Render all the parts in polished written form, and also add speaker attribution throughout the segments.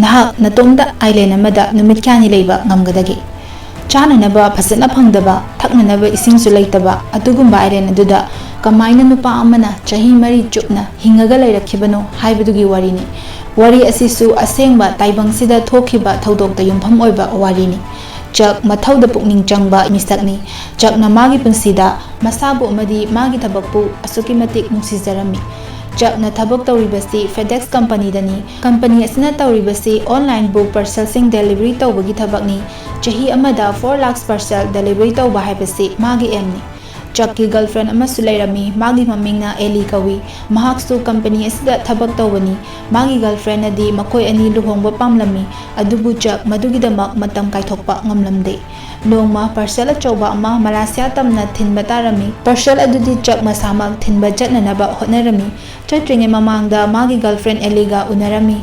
Speaker 1: Nahak natomda island amada numit kyani leiba ngamgadagi. Chananaba phasana phangdaba thaknanaba isingsu leitaba atugumba island aduda kamaina nupa amana chahi mari chupna hingaga leirakhibano haibadugi warini. Wari asisu asengba taibangsida thokiba thodokta yumpham oiba warini. Chak mathauda pukning changba misakni. Chak na magi punsida masabu amadi magi thabakpu asuki matik nungsizarami. Chak na thabak tawribasi FedEx company dani. Company asina tawribasi online book parcel sing delivery tawbagi thabakni. Chahi amada 4 lakhs parcel delivery tawba haibasi magi emni. Chak ki girlfriend amasu leirami magi mamingna Eli kawi. Mahaksu company asida thabak tawbani. Magi girlfriend adi makoi ani luhongba pamlami. Adubu chak madugidamak matam kaithokpa ngamlamde. Nongma parcel achauba ama Malaysia tamna thinba tarami. Parcel adudi chak masamag thinba jatnanaba hotnarami. Chatringe mamangda magi girlfriend Eliga unarami.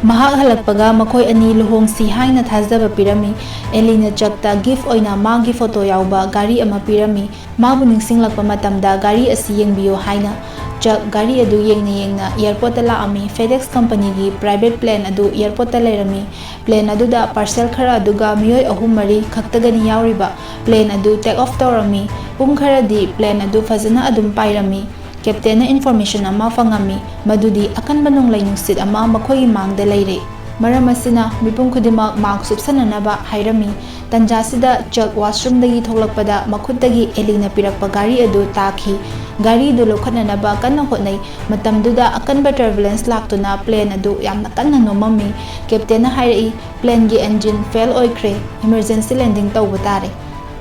Speaker 1: Mahak halakpaga makoi ani luhongsi haina thazaba pirami. Elina chakta gift oina magi photo yauba gari ama pirami. Mabu ningsinglakpa matamda gari asi yengbiyo haina. Chak gari adu yengna airport laami. FedEx company gi private plane adu airport lairami. Plane aduda parcel khara aduga miyoi ahum mari khaktagani yauriba. Plane adu take off tawrami. Pung kharadi plane adu fazana adum pairami. Captain na information ama fangami madudi akan banong lainungsit ama makoy mangda leire. Maram asina mipum kudimak mag subsananaba hairami. Tanjasida chak washroom dagi thoklakpada makhutdagi Elina pirakpa gari adu takhi. Gari adu lokhatnanaba kanna hotnai. Matamduda akan ba turbulence laktuna plane adu yamna kanna nomami. Captain na hairai plane gi engine fail oikre. Emergency landing tawba tare.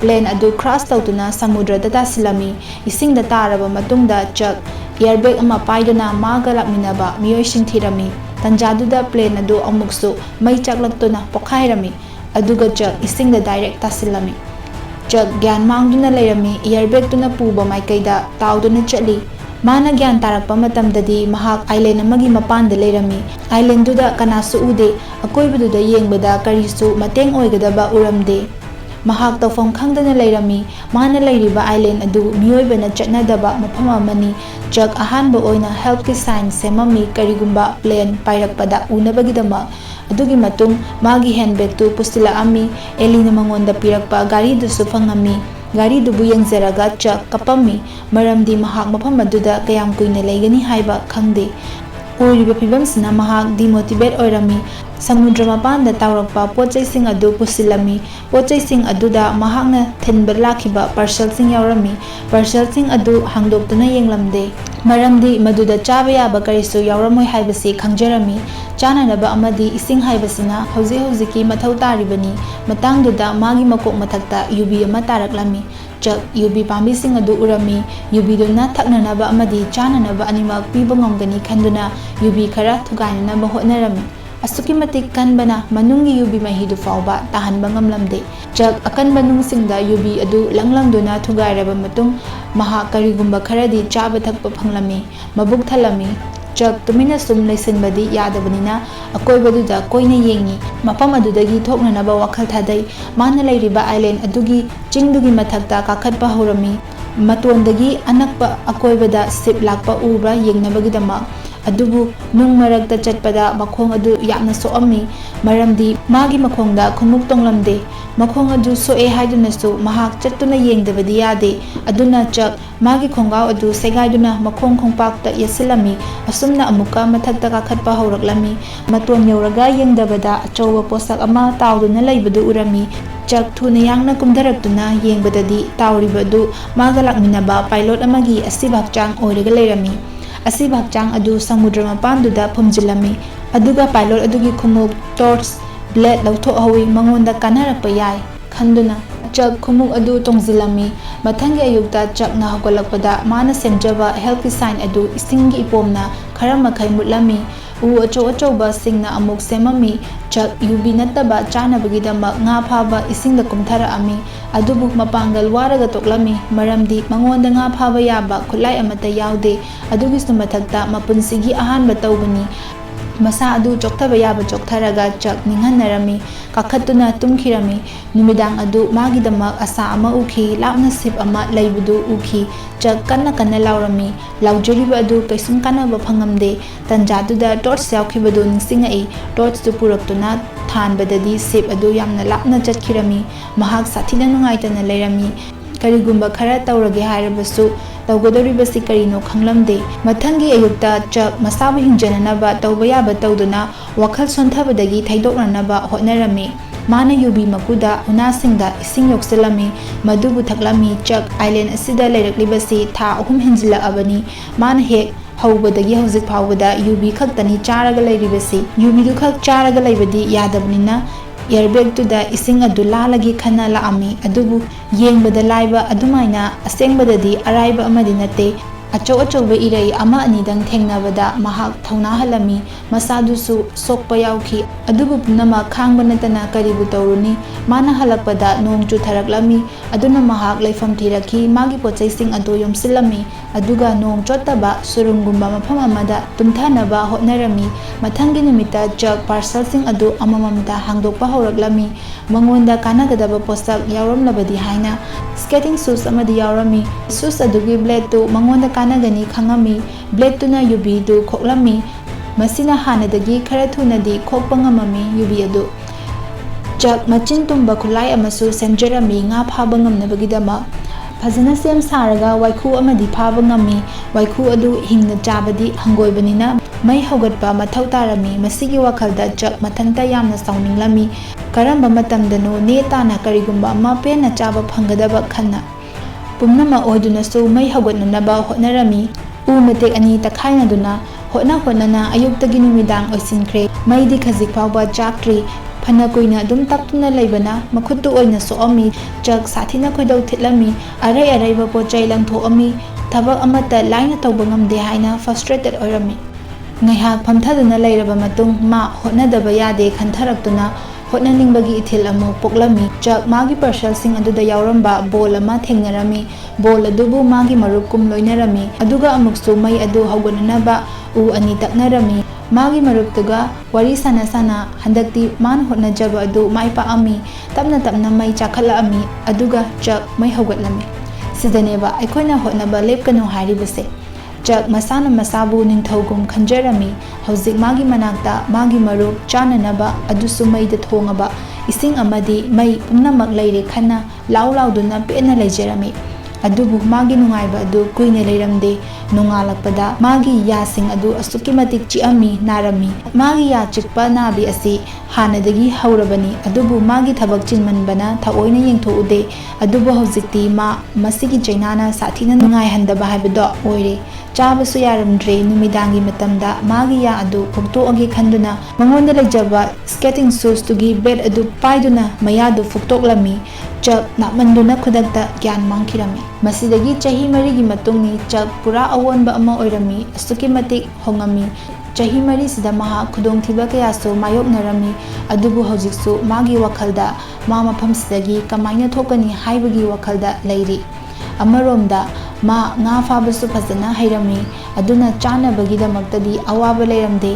Speaker 1: Plane adu crash tawtuna samudra da silami. Ising da taraba matungda chak airbag ama paiduna maga lakminaba miyoi singthirami. Tanjaduda plane adu amuksu mai chaklaktuna pokhairami. Aduga chak ising da direct tasilami. Chak gyan mangduna leirami airbag tuna puba maikaida tawduna chatli. Mana gyan tarakpa matamdadi mahak island amagi mapanda leirami. Island duda kanasu ude akoibaduda yengbada karisu mateng oigadaba uramde. Mahak tawfam khangdana leirami. Mana leiriba island adu miyoibana chatnadaba mafam amani. Chak ahanba oina health ki sign semami karigumba plane pairakpada unabagidama. Adugi matung magi handbag tu pustila ami. Elina mangonda pirakpa gari dusu fangami. Gari dubu yengzaraga chak kapami. Maramdi mahak mafam aduda kayam kuina leigani haiba khangde. Uriba pibamsina mahak demotivate oirami. Samudra mapanda tawrakpa pochai sing adu pusilami. Pochai sing aduda mahakna thinba lakhiba parcel sing yaurami. Parcel sing adu hangdoktuna yenglamde. Maramdi maduda chaba yaba karisu yauramoi haibasi khangjarami. Chananaba amadi ising haibasina hauji mathau taribani. Matangduda magi makok mathakta UV ama taraklami. Chak UV pambi sing adu urami. UV duna thaknanaba amadi chananaba animak piba ngamgani khanduna UV khara thugainanaba hotnarami. Asuki matik kanbana manungi UV mahidu fauba tahanba ngamlamde. Chak akan banung singda UV adu langlangduna thugairaba matung maha karigumba kharadi chaba thakpa phanglami. Mabuk thalami. Chak tumina sum laisinbadi yadabanina akoibaduda koina yengi. Mafam adudagi thoknanaba wakhal thadai. Mana leiriba island adugi chingdugi mathakta kakhatpa horami. Matondagi anakpa akoibada sip lakpa ubra yengnabagidama. Adubu nung maragta chatpada makhong adu yamna soami. Maramdi magi makhongda khumuk tonglamde. Makhong adu soe haidunasu mahak chattuna yengdabadi yade. Aduna chak magi khonggaw adu segaiduna makhong khongpakta yasilami. Asumna amuka mathakta kakhatpa horaklami. Maton yauraga yengdabada achauwa posak ama tawduna laibadu urami. Chak thuna yangna kumdaraktuna yengbadadi tawribadu magalakminaba pilot amagi asibakchang oiraga leirami. Asibakchang adu samudra mapanduda phumjilami. Aduga pilot adugi khumuk torch blade lauthokhawi mangonda kanarakpa yai khanduna. Chak khumuk adu tongzilami. Mathangi ayukta chak na hawgalakpada mana semjaba health sign adu isinggi ipomna khara makhai mutlami. U achauba singna amuk semami. Chak UV nattaba chanabagidama nga phaba isingda kumthara ami. Adubu mapangal waraga toklami. Maramdi mangonda nga phaba yaba khulai amata yaude. Adugi sumathakta mapunsigi ahanba tawbani. ꯃꯁꯥ ꯑꯗꯨ ꯆꯣꯛꯊꯕ ꯌꯥꯕ ꯆꯣꯛꯊꯔꯒ ꯆꯛ ꯅꯤꯡꯍꯟꯅꯔꯝꯃꯤ ꯀꯥꯈꯠꯇꯨꯅ ꯇꯨꯝꯈꯤꯔꯝꯃꯤ ꯅꯨꯃꯤꯗꯥꯡ ꯑꯗꯨ ꯃꯥꯒꯤꯗꯃꯛ ꯑꯁꯥ ꯑꯃ ꯎꯈꯤ ꯂꯥꯞꯅ ꯁꯤꯞ ꯑꯃ ꯂꯩꯕꯗꯨ ꯎꯈꯤ ꯆꯛ ꯀꯟꯅ ꯀꯟꯅ ꯂꯥꯎꯔꯝꯃꯤ ꯂꯥꯎꯖꯔꯤꯕ ꯑꯗꯨ ꯀꯩꯁꯨꯝ ꯀꯥꯟꯅꯕ ꯐꯪꯉꯝꯗꯦ ꯇꯟꯖꯥꯗꯨꯗ ꯇꯣꯔꯆ ꯌꯥꯎꯈꯤꯕꯗꯨ ꯅꯤꯡꯁꯤꯡꯉꯛꯏ ꯇꯣꯔꯆꯇꯨ ꯄꯨꯔꯛꯇꯨꯅ ꯊꯥꯟꯕꯗꯗꯤ ꯁꯤꯞ ꯑꯗꯨ ꯌꯥꯝꯅ ꯂꯥꯞꯅ ꯆꯠꯈꯤꯔꯝꯃꯤ ꯃꯍꯥꯛ ꯁꯥꯊꯤꯅ ꯅꯨꯡꯉꯥꯏꯇꯅ ꯂꯩꯔꯝꯃꯤ ꯀꯔꯤꯒꯨꯝꯕ ꯈꯔ ꯇꯧꯔꯒꯦ ꯍꯥꯏꯔꯕꯁꯨ ꯇꯧꯒꯗꯧꯔꯤꯕꯁꯤ ꯀꯔꯤꯅꯣ ꯈꯪꯂꯝꯗꯦ ꯃꯊꯪꯒꯤ ꯑꯌꯨꯛꯇ ꯆꯛ ꯃꯁꯥꯕꯨ ꯍꯤꯡꯖꯅꯅꯕ ꯇꯧꯕ ꯌꯥꯕ ꯇꯧꯗꯨꯅ ꯋꯥꯈꯜ ꯁꯣꯟꯊꯕꯗꯒꯤ ꯊꯩꯗꯣꯛꯅꯅꯕ ꯍꯣꯠꯅꯔꯝꯃꯤ ꯃꯥꯅ ꯌꯨꯕꯤ ꯃꯀꯨꯗ ꯎꯅꯥꯁꯤꯡꯗ ꯏꯁꯤꯡ ꯌꯣꯛꯁꯤꯜꯂꯝꯃꯤ ꯃꯗꯨꯕꯨ ꯊꯛꯂꯝꯃꯤ ꯆꯛ ꯑꯥꯏꯂꯦꯟ ꯑꯁꯤꯗ ꯂꯩꯔꯛꯂꯤꯕꯁꯤ ꯊꯥ 3 ꯍꯦꯟꯖꯤꯜꯂꯛꯑꯕꯅꯤ ꯃꯥꯅ ꯍꯦꯛ ꯍꯧꯕꯗꯒꯤ ꯍꯧꯖꯤꯛ ꯐꯥꯎꯕꯗ ꯌꯨꯕꯤ ꯈꯛꯇꯅꯤ ꯆꯥꯔꯒ ꯂꯩꯔꯤꯕꯁꯤ ꯌꯨꯕꯤꯗꯨ ꯈꯛ ꯆꯥꯔꯒ ꯂꯩꯕꯗꯤ ꯌꯥꯗꯕꯅꯤꯅ ꯏꯌꯔꯕꯦꯒꯇꯨꯗ ꯏꯁꯤꯡ ꯑꯗꯨ ꯂꯥꯜꯂꯒꯦ ꯈꯟꯅ ꯂꯥꯛꯑꯝꯃꯤ ꯑꯗꯨꯕꯨ ꯌꯦꯡꯕꯗ ꯂꯥꯏꯕ ꯑꯗꯨꯃꯥꯏꯅ ꯑꯁꯦꯡꯕꯗꯗꯤ ꯑꯔꯥꯏꯕ ꯑꯃꯗꯤ ꯅꯠꯇꯦ ꯑꯆꯧ-ꯑꯆꯧꯕ ꯏꯔꯩ ꯑꯃ ꯑꯅꯤꯗꯪ ꯊꯦꯡꯅꯕꯗ ꯃꯍꯥꯛ ꯊꯧꯅꯥ ꯍꯜꯂꯝꯃꯤ ꯃꯁꯥꯗꯨꯁꯨ ꯁꯣꯛꯄ ꯌꯥꯎꯈꯤ ꯑꯗꯨꯕꯨ ꯄꯨꯝꯅꯃꯛ ꯈꯥꯡꯕ ꯅꯠꯇꯅ ꯀꯔꯤꯕꯨ ꯇꯧꯔꯨꯅꯤ ꯃꯥꯅ ꯍꯜꯂꯛꯄꯗ ꯅꯣꯡ ꯆꯨꯊꯔꯛꯂꯝꯃꯤ ꯑꯗꯨꯅ ꯃꯍꯥꯛ ꯂꯩꯐꯝ ꯊꯤꯔꯛꯈꯤ ꯃꯥꯒꯤ ꯄꯣꯠꯆꯩꯁꯤꯡ ꯑꯗꯨ ꯌꯣꯝꯁꯤꯜꯂꯝꯃꯤ ꯑꯗꯨꯒ ꯅꯣꯡ ꯆꯣꯠꯇꯕ ꯁꯨꯔꯨꯡꯒꯨꯝꯕ ꯃꯐꯝ ꯑꯃꯗ ꯇꯨꯝꯊꯅꯕ ꯍꯣꯠꯅꯔꯝꯃꯤ ꯃꯊꯪꯒꯤ ꯅꯨꯃꯤꯠꯇ ꯆꯛ ꯄꯥꯔꯁꯦꯜꯁꯤꯡ ꯑꯗꯨ ꯑꯃꯃꯝꯇ ꯍꯥꯡꯗꯣꯛꯄ ꯍꯧꯔꯛꯂꯝꯃꯤ ꯃꯉꯣꯟꯗ ꯀꯥꯟꯅꯒꯗꯕ ꯄꯣꯠꯁꯛ ꯌꯥꯎꯔꯝꯂꯕꯗꯤ ꯍꯥꯏꯅ ꯁ꯭ꯀꯦꯇꯤꯡ ꯁꯨꯁ ꯑꯃꯗꯤ ꯌꯥꯎꯔꯝꯃꯤ ꯁꯨꯁ ꯑꯗꯨꯒꯤ ꯕ꯭ꯂꯦꯗꯇꯨ ꯃꯉꯣꯟꯗ ꯀꯥꯟꯅꯒꯅꯤ ꯈꯪꯉꯝꯃꯤ ꯕ꯭ꯂꯦꯗꯇꯨꯅ ꯌꯨꯕꯤꯗꯨ ꯈꯣꯛꯂꯝꯃꯤ ꯃꯁꯤꯅ ꯍꯥꯟꯅꯗꯒꯤ ꯈꯔ ꯊꯨꯅꯗꯤ ꯈꯣꯛꯄ ꯉꯝꯃꯝꯃꯤ ꯌꯨꯕꯤ ꯑꯗꯨ ꯆꯛ ꯃꯆꯤꯟ ꯇꯨꯝꯕ ꯈꯨꯠꯂꯥꯏ ꯑꯃꯁꯨ ꯁꯦꯝꯖꯔꯝꯃꯤ ꯉꯥ ꯐꯥꯕ ꯉꯝꯅꯕꯒꯤꯗꯃꯛ ꯐꯖꯅ ꯁꯦꯝ ꯁꯥꯔꯒ ꯋꯥꯏꯈꯨ ꯑꯃꯗꯤ ꯐꯥꯕ ꯉꯝꯃꯤ ꯋꯥꯏꯈꯨ ꯑꯗꯨ ꯍꯤꯡꯅ ꯆꯥꯕꯗꯤ ꯍꯪꯒꯣꯏꯕꯅꯤna ꯃꯩ ꯍꯧꯒꯠꯄ ꯃꯊꯧ ꯇꯥꯔꯝꯃꯤ ꯃꯁꯤꯒꯤ ꯋꯥꯈꯜꯗ ꯆꯛ ꯃꯊꯟꯇ ꯌꯥꯝꯅ ꯁꯥꯎꯅꯤꯡꯂꯝꯃꯤ ꯀꯔꯝꯕ ꯃꯇꯝꯗꯅꯣ ꯅꯦ ꯇꯥꯅ ꯀꯔꯤꯒꯨꯝꯕ ꯑꯃ ꯄꯦꯟꯅ ꯆꯥꯕ ꯐꯪꯒꯗꯕ ꯈꯟꯅ ꯄꯨꯝꯅꯃꯛ ꯑꯣꯏꯗꯨꯅꯁꯨ ꯃꯩ ꯍꯧꯒꯠꯅꯅꯕ ꯍꯣꯠꯅꯔꯝꯃꯤ ꯎ ꯃꯇꯦꯛ ꯑꯅꯤ ꯇꯛꯈꯥꯏꯅꯗꯨꯅ ꯍꯣꯠꯅ ꯑꯌꯨꯛꯇꯒꯤ ꯅꯨꯃꯤꯗꯥꯡ ꯑꯣꯏꯁꯤꯟꯈ꯭ꯔꯦ ꯃꯩꯗꯤ ꯈꯖꯤꯛ ꯐꯥꯎꯕ ꯆꯥꯛꯇ꯭ꯔꯤ ꯐꯅ ꯀꯨꯏꯅ ꯑꯗꯨꯝ ꯇꯛꯇꯨꯅ ꯂꯩꯕꯅ ꯃꯈꯨꯠꯇꯨ ꯑꯣꯏꯅ ꯁꯣꯛꯑꯝꯃꯤ ꯆꯛ ꯁꯥꯊꯤꯅ ꯈꯣꯏꯗꯧ ꯊꯤꯠꯂꯝꯃꯤ ꯑꯔꯩ ꯑꯔꯩꯕ ꯄꯣꯠꯆꯩ ꯂꯪꯊꯣꯛꯑꯝꯃꯤ ꯊꯕꯛ ꯑꯃꯠꯇ ꯂꯥꯏꯅ ꯇꯧꯕ ꯉꯝꯗꯦ ꯍꯥꯏꯅ ꯐ꯭ꯔꯁꯇ꯭ꯔꯦꯇꯦꯗ ꯑꯣꯏꯔꯝꯃꯤ ꯉꯥꯏꯍꯥꯛ ꯐꯝꯊꯗꯨꯅ ꯂꯩꯔꯕ ꯃꯇꯨꯡ ꯃꯥ ꯍꯣꯠꯅꯗꯕ ꯌꯥꯗꯦ ꯈꯟꯊꯔꯛꯇꯨꯅ ꯍꯣꯠꯅꯅꯤꯡꯕꯒꯤ ꯏꯊꯤꯜ ꯑꯃꯨꯛ ꯄꯣꯛꯂꯝꯃꯤ ꯆꯛ ꯃꯥꯒꯤ ꯄꯥꯔꯁꯦꯜꯁꯤꯡ ꯑꯗꯨꯗ ꯌꯥꯎꯔꯝꯕ ꯕꯣꯜ ꯑꯃ ꯊꯦꯡꯅꯔꯝꯃꯤ ꯕꯣꯜ ꯑꯗꯨꯕꯨ ꯃꯥꯒꯤ ꯃꯔꯨꯞꯀꯨꯝ ꯂꯣꯏꯅꯔꯝꯃꯤ ꯑꯗꯨꯒ ꯑꯃꯨꯛꯁꯨ ꯃꯩ ꯑꯗꯨ ꯍꯧꯒꯠꯅꯅꯕ ꯎ ꯑꯅꯤ ꯇꯛꯅꯔꯝꯃꯤ ꯃꯥꯒꯤ ꯃꯔꯨꯞꯇꯨꯒ ꯋꯥꯔꯤ ꯁꯥꯟꯅ ꯍꯟꯗꯛꯇꯤ ꯃꯥꯅ ꯍꯣꯠꯅꯖꯕ ꯑꯗꯨ ꯃꯥꯏ ꯄꯥꯛꯑꯝꯃꯤ ꯇꯞꯅ ꯇꯞꯅ ꯃꯩ ꯆꯥꯈꯠꯂꯛꯑꯝꯃꯤ ꯑꯗꯨꯒ ꯆꯛ ꯃꯩ ꯍꯧꯒꯠꯂꯝꯃꯤ ꯁꯤꯗꯅꯦꯕ ꯑꯩꯈꯣꯏꯅ ꯍꯣꯠꯅꯕ ꯂꯦꯞꯀꯅꯨ ꯍꯥꯏꯔꯤꯕꯁꯦ ꯆꯛ ꯃꯁꯥꯅ ꯃꯁꯥꯕु ꯅꯤꯡꯊꯧꯒꯨꯝ ꯈꯟꯖꯔꯝꯃꯤ ꯍꯧꯖꯤꯛ ꯃꯥꯒꯤ ꯃꯅꯥꯛꯇ ꯃꯥꯒꯤ ꯃꯔꯨꯞ ꯆꯥꯅꯅꯕ ꯑꯗꯨꯁꯨ ꯃꯩꯗ ꯊꯣꯡꯉꯕ ꯏꯁꯤꯡ ꯑꯃꯗꯤ ꯃꯩ ꯄꯨꯝꯅꯃꯛ ꯂꯩꯔꯦ ꯈꯟꯅ ꯂꯥꯎꯗꯨꯅ ꯄꯦꯟꯅ ꯂꯩꯖꯔꯝꯃꯤ ꯑꯗꯨꯕꯨ ꯃꯥꯒꯤ ꯅꯨꯡꯉꯥꯏꯕ ꯑꯗꯨ ꯀꯨꯏꯅ ꯂꯩꯔꯝꯗꯦ ꯅꯣꯡꯉꯥꯜꯂꯛꯄꯗ ꯃꯥꯒꯤ ꯌꯥꯁꯤꯡ ꯑꯗꯨ ꯑꯁꯨꯛꯀꯤ ꯃꯇꯤꯛ ꯆꯤꯛꯑꯝꯃꯤ ꯅꯥꯔꯝꯃꯤ ꯃꯥꯒꯤ ꯌꯥ ꯆꯤꯛꯄ ナꯕꯤ ꯑꯁꯤ ꯍꯥꯟꯅꯗꯒꯤ ꯍꯧꯔꯕꯅꯤ ꯑꯗꯨꯕꯨ ꯃꯥꯒꯤ ꯊꯕꯛ ꯆꯤꯟꯃꯟꯕꯅ ꯊꯑꯣꯏꯅ ꯌꯦꯡꯊꯣꯛꯎꯗꯦ ꯑꯗꯨꯕꯨ ꯍꯧꯖꯤꯛꯇꯤ ꯃꯁꯤꯒꯤ ꯆꯩꯅꯥꯅ ꯁꯥꯊꯤꯅ ꯅꯨꯡꯉꯥꯏꯍꯟꯗꯕ ꯍꯥꯏꯕꯗꯣ ꯑꯣꯏꯔꯦ ꯆꯥꯕꯁꯨ ꯌꯥꯔꯝꯗ꯭ꯔꯦ ꯅꯨꯃꯤꯗꯥꯡꯒꯤ ꯃꯇꯝꯗ ꯃꯥꯒꯤ ꯌꯥ ꯑꯗꯨ ꯐꯨꯛꯇꯣꯛꯑꯒꯦ ꯈꯟꯗꯨꯅ ꯃꯉꯣꯟꯗ ꯂꯩꯖꯕ ꯁ꯭ꯀꯦꯇꯤꯡ ꯁꯨꯁꯇꯨꯒꯤ ꯕ꯭ꯂꯦꯗ ꯑꯗꯨ ꯄꯥꯏꯗꯨꯅ ꯃꯌꯥꯗꯨ ꯐꯨꯛꯇꯣꯛꯂꯝꯃꯤ ꯆꯛ ꯅꯥꯞꯃꯟꯗꯨꯅ ꯈꯨꯗꯛꯇ ꯒ꯭ꯌꯥꯟ ꯃꯥꯡꯈꯤꯔꯝꯃꯤ ꯃꯁꯤꯗꯒꯤ ꯆꯍꯤ 4ꯒꯤ ꯃꯇꯨꯡꯅꯤ ꯆꯛ ꯄꯨꯔꯥ ꯑꯑꯣꯟꯕ ꯑꯃ ꯑꯣꯏꯔꯝꯃꯤ ꯑꯁꯨꯛꯀꯤ ꯃꯇꯤꯛ ꯍꯣꯡꯉꯝꯃꯤ ꯆꯍꯤ 4ꯁꯤꯗ ꯃꯍꯥꯛ ꯈꯨꯗꯣꯡꯊꯤꯕ ꯀꯌꯥꯁꯨ ꯃꯥꯌꯣꯛꯅꯔꯝꯃꯤ ꯑꯗꯨꯕꯨ ꯍꯧꯖꯤꯛꯁꯨ ꯃꯥꯒꯤ ꯋꯥꯈꯜꯗ ꯃꯥ ꯃꯐꯝꯁꯤꯗꯒꯤ ꯀꯃꯥꯏꯅ ꯊꯣꯛꯀꯅꯤ ꯍꯥꯏꯕꯒꯤ ꯋꯥꯈꯜꯗ ꯂꯩꯔꯤ ꯑꯃꯔꯣꯝꯗ ꯃꯥ ꯉꯥ ꯐꯥꯕꯁꯨ ꯐꯖꯅ ꯍꯩꯔꯝꯃꯤ ꯑꯗꯨꯅ ꯆꯥꯅꯕꯒꯤꯗꯃꯛꯇꯗꯤ ꯑꯋꯥꯕ ꯂꯩꯔꯝꯗꯦ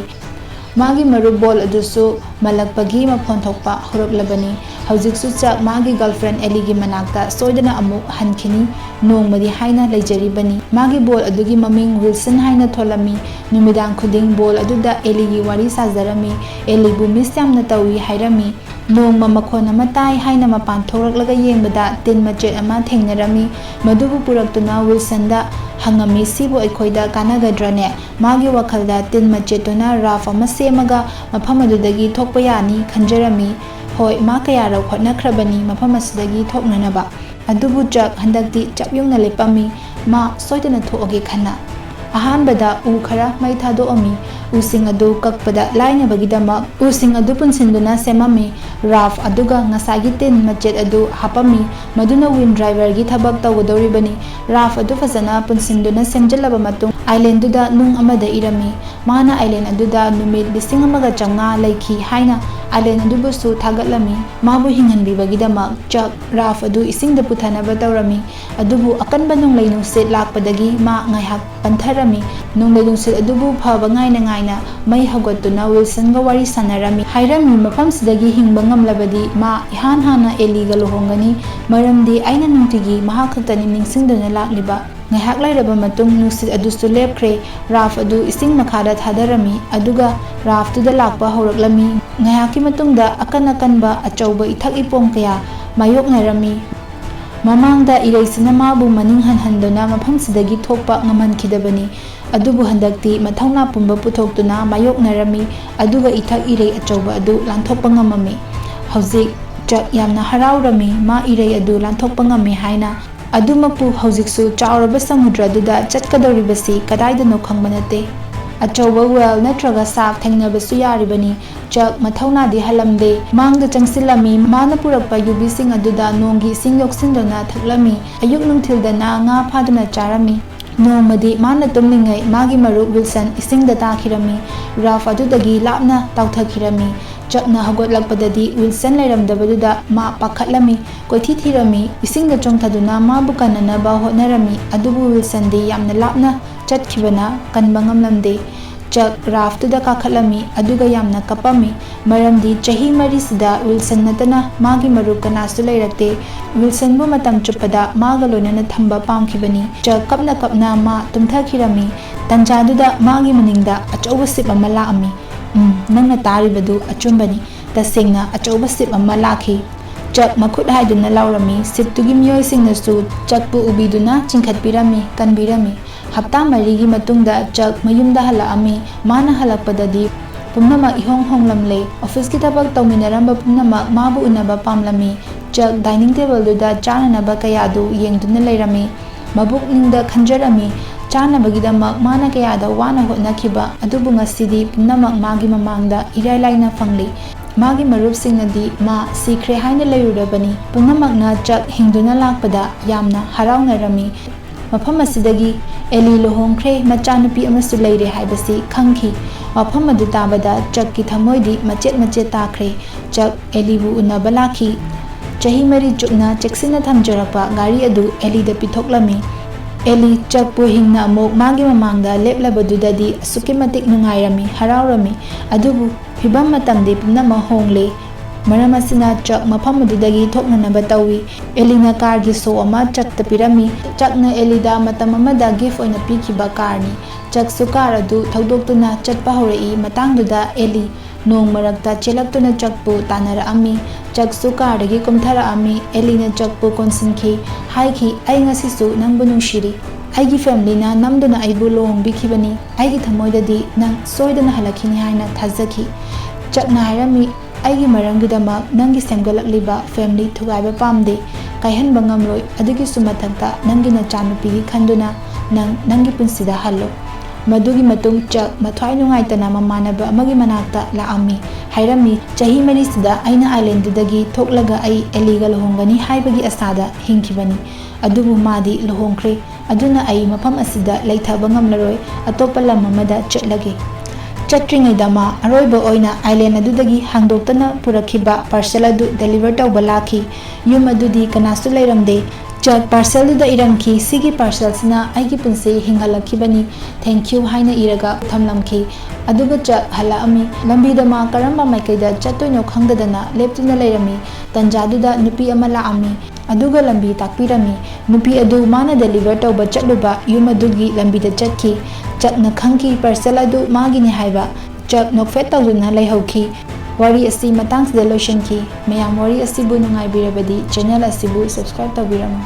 Speaker 1: ꯃꯥꯒꯤ ꯃꯔꯨꯞ ꯕꯣꯜ ꯑꯗꯨꯁꯨ ꯃꯜꯂꯛꯄꯒꯤ ꯃꯈꯣꯟ ꯊꯣꯛꯄ ꯍꯧꯔꯛꯂꯕꯅꯤ ꯍꯧꯖꯤꯛꯁꯨ ꯆꯛ ꯃꯥꯒꯤ ꯒꯔꯜꯐ꯭ꯔꯦꯟ ꯑꯦꯂꯤꯒꯤ ꯃꯅꯥꯛꯇ ꯁꯣꯏꯗꯅ ꯑꯃꯨꯛ ꯍꯟꯈꯤꯅꯤ ꯅꯣꯡꯃꯗꯤ ꯍꯥꯏꯅ ꯂꯩꯖꯔꯤꯕꯅꯤ ꯃꯥꯒꯤ ꯕꯣꯜ ꯑꯗꯨꯒꯤ ꯃꯃꯤꯡ ꯋꯤꯜꯁꯟ ꯍꯥꯏꯅ ꯊꯣꯜꯂꯝꯃꯤ ꯅꯨꯃꯤꯗꯥꯡ ꯈꯨꯗꯤꯡ ꯕꯣꯜ ꯑꯗꯨꯗ ꯑꯦꯂꯤꯒꯤ ꯋꯥꯔꯤ ꯁꯥꯖꯔꯝꯃꯤ ꯑꯦꯂꯤꯕꯨ ꯃꯤꯁ ꯌꯥꯝꯅ ꯇꯧꯏ ꯍꯥꯏꯔꯝꯃꯤ ꯅꯣꯡꯃ ꯃꯈꯣꯟ ꯑꯃ ꯇꯥꯏ ꯍꯥꯏꯅ ꯃꯄꯥꯟ ꯊꯣꯛꯂꯛꯂꯒ ꯌꯦꯡꯕꯗ ꯇꯤꯟ ꯃꯆꯦꯠ ꯑꯃ ꯊꯦꯡꯅꯔꯝꯃꯤ ꯃꯗꯨꯕꯨ ꯄꯨꯔꯛꯇꯨꯅ ꯋꯤꯜꯁꯟꯗ ꯍꯪꯉꯝꯃꯤ ꯁꯤꯕꯨ ꯑꯩꯈꯣꯏꯗ ꯀꯥꯟꯅꯒꯗ꯭ꯔꯅꯦ ꯃꯥꯒꯤ ꯋꯥꯈꯜꯗ ꯇꯤꯟ ꯃꯆꯦꯠꯇꯨꯅ ꯔꯥꯐ ꯑꯃ ꯁꯦꯝꯃꯒ ꯃꯐꯝ ꯑꯗꯨꯗꯒꯤ ꯊꯣꯛꯄ ꯌꯥꯅꯤ ꯈꯟꯖꯔꯝꯃꯤ ꯍꯣꯏ ꯃꯥ ꯀꯌꯥꯔꯛ ꯍꯣꯠꯅꯈ꯭ꯔꯕꯅꯤ ꯃꯐꯝ ꯑꯁꯤꯗꯒꯤ ꯊꯣꯛꯅꯅꯕ ꯑꯗꯨꯕꯨ ꯆꯛ ꯍꯟꯗꯛꯇꯤ ꯆꯞ ꯌꯨꯡꯅ ꯂꯦꯞꯄꯝꯃꯤ ꯃꯥ ꯁꯣꯏꯗꯅ ꯊꯣꯛꯑꯒꯦ ꯈꯟꯅ ꯑꯍꯥꯟꯕꯗ ꯎ ꯈꯔ ꯃꯩ ꯊꯥꯗꯣꯛꯑꯝꯃꯤ ꯎꯁꯤꯡ ꯑꯗꯨ ꯀꯛꯄꯗ ꯂꯥꯏꯅꯕꯒꯤꯗꯃꯛ ꯎꯁꯤꯡ ꯑꯗꯨ ꯄꯨꯟꯁꯤꯟꯗꯨꯅ ꯁꯦꯝꯃꯝꯃꯤ ꯔꯥꯐ ꯑꯗꯨꯒ ꯉꯁꯥꯏꯒꯤ ꯇꯤꯟ ꯃꯆꯦꯠ ꯑꯗꯨ ꯍꯥꯞꯄꯝꯃꯤ ꯃꯗꯨꯅ ꯋꯤꯟ ꯗ꯭ꯔꯥꯏꯚꯔꯒꯤ ꯊꯕꯛ ꯇꯧꯒꯗꯧꯔꯤꯕꯅꯤ ꯔꯥꯐ ꯑꯗꯨ ꯐꯖꯅ ꯄꯨꯟꯁꯤꯟꯗꯨꯅ ꯁꯦꯝꯖꯤꯜꯂꯕ ꯃꯇꯨꯡ ꯑꯥꯏꯂꯦꯟꯗꯨꯗ ꯅꯨꯡ ꯑꯃꯗ ꯏꯔꯝꯃꯤ ꯃꯥꯅ ꯑꯥꯏꯂꯦꯟ ꯑꯗꯨꯗ ꯅꯨꯃꯤꯠ 1,500 ꯂꯩꯈꯤ ꯍꯥꯏꯅ Aileen adubusu thagatlami mabu hinganbibagidamak Chuck Ralph adu isingda puthanaba tawrami adubu akanba nunglai nungsit lakpadagi ma ngaihak pantharami nunglai nungsit adubu phaba ngaina mai hagotuna Wilson ga wari sanarami hairami mafamsidagi hingba ngamlabadi ma ihan hana Ellie ga luhongani maramdi aina nungtigi mahakhaktani ningsingduna lakliba ngaihak lairaba matung nungsit adusu lepkhre Ralph adu ising makhada thadarami aduga Ralph tuda lakpa horaklami ngaihaki matungda akan-akanba achauba ithak ipom kaya mayoknarami mamangda ireisina mabu maning hanhandona mafamsidagi thokpa ngamankhidabani adubu handakti mathawna pumba puthoktuna mayoknarami aduga ithak irei achauba adu lanthokpa ngamami hojik Chuck yamna haraurami ma irei adu lanthokpa ngami haina adumapu hojiksu chauraba samudra duda chatkadoribasi kadaidano khangbanate achauba well natraga sak thengnabasu yaribani Chuck mathawna di halamde mangda changsilami mana purakpa yubising aduda nonggi sing yoksindona thaklami ayuk nungthildana nga phaduna charami nongmadi mana tumlingai magi maru Wilson isingda takhirami Ralph adudagi lapna tawthakirami Chuckna hagotlakpadadi Wilson lairamdabaduda ma pakhatlami koithi thirami isingda chongthaduna ma bukananaba hotnarami adubu Wilson di yamna lapna chatkhibana kanba ngamlamde Chuck Ralph tuda kakhatlami aduga yamna kapami maramdi chahi marisida Wilson natana magi maru kanasu lairakte Wilson bu matam chupada maga loinana thamba pamkhibani Chuck kapna ma tumthakhirami tanjaduda magi maningda achauba sip ama laami nangna taribadu achumbani tasengna achauba sip ama lakhi Chuck makhut haiduna laurami siptugi miyoi singnasu Chuck pu ubiduna chingkhatpirami kanbirami hapta marigi matungda Chuck mayumda halaami mana halakpadadi pumnama ihong honglamle office ki tabak tawminaramba pumnama mabu unaba pamlami Chuck dining table duda chananaba kayadu yengduna leirami mabuk ningda khanjarami chanabagidamak mana kayada wana hotnakhiba adubu ngasidi pumnamak magi mamangda irai laina fangli magi marupsingnadi ma sikre haina leirurabani pumnamakna Chuck hingduna lakpada yamna haraunarami mafam asidagi Ellie luhongkhre machanupi amasu leire haibasi khangki mafam adu tabada Chuck ki thamoidi machet takhre Chuck Ellie bu unaba lakhi chahi mari chukna cheksina thamjarakpa gari adu Ellie da pithoklami Ellie Chuck pu hingna amok magi mamangda leplabadudadi asukimatik nungairami haraurami adubu phibam matamde pumnama hongle maram asina Chuck mafam adudagi thoknanaba tawi Ellie na car gi so ama Chuck ta pirami Chuck na Ellie da matam amada gift oina pikhiba car ni Chuck su car adu thaudoktuna chatpa horai matangduda Ellie nong marakta chelaktuna Chuck pu tanara ami Chuck su car dagi kumthara ami Ellie na Chuck pu konsinki haiki ai ngasi su nangbu nungshiri aigi family na namduna aibu lohong bikhibani aigi thamoidadi nang soidana halakhini haina thazaki Chuck na hairami aigi marangidama nangi semgalakliba family thugaiba pamde kaihanba ngamroi adugi sumathakta nangi na chanupigi khanduna nangi punsida hallo madugi matung Chuck mathwai nungaitana mamanaba amagi manakta laami hairami chahi marisida aina island dagi thoklaga ai Ellie ga lohongani haibagi asada hingkhibani adubu madi lohongkhre aduna ai mafam asida leithaba ngamlaroi atopa lam amada chetlage chatringaidama aroiba oina island adudagi hangdoktana purakhiba parcel adu deliver tawba lakhi yum adudi kanasu leiramde Chuck parcel da iramki sigi parcel sina aigi punse hinghalakibani thank you haina iraga thamlamki aduga Chuck halaami lambidama karamba maikaida chatoino khangdadana leptuna leirami tanjaduda nupi ama laami aduga lambi takpirami nupi adu mana deliver tawba chatluba yum adugi lambi da chatki Chuck na khangki parcel adu magini haiba Chuck nokfet tawduna leihauki wari asi matang sida lotion ki mayam wari asibu nungai birabadi channel asibu subscribe tawbiramo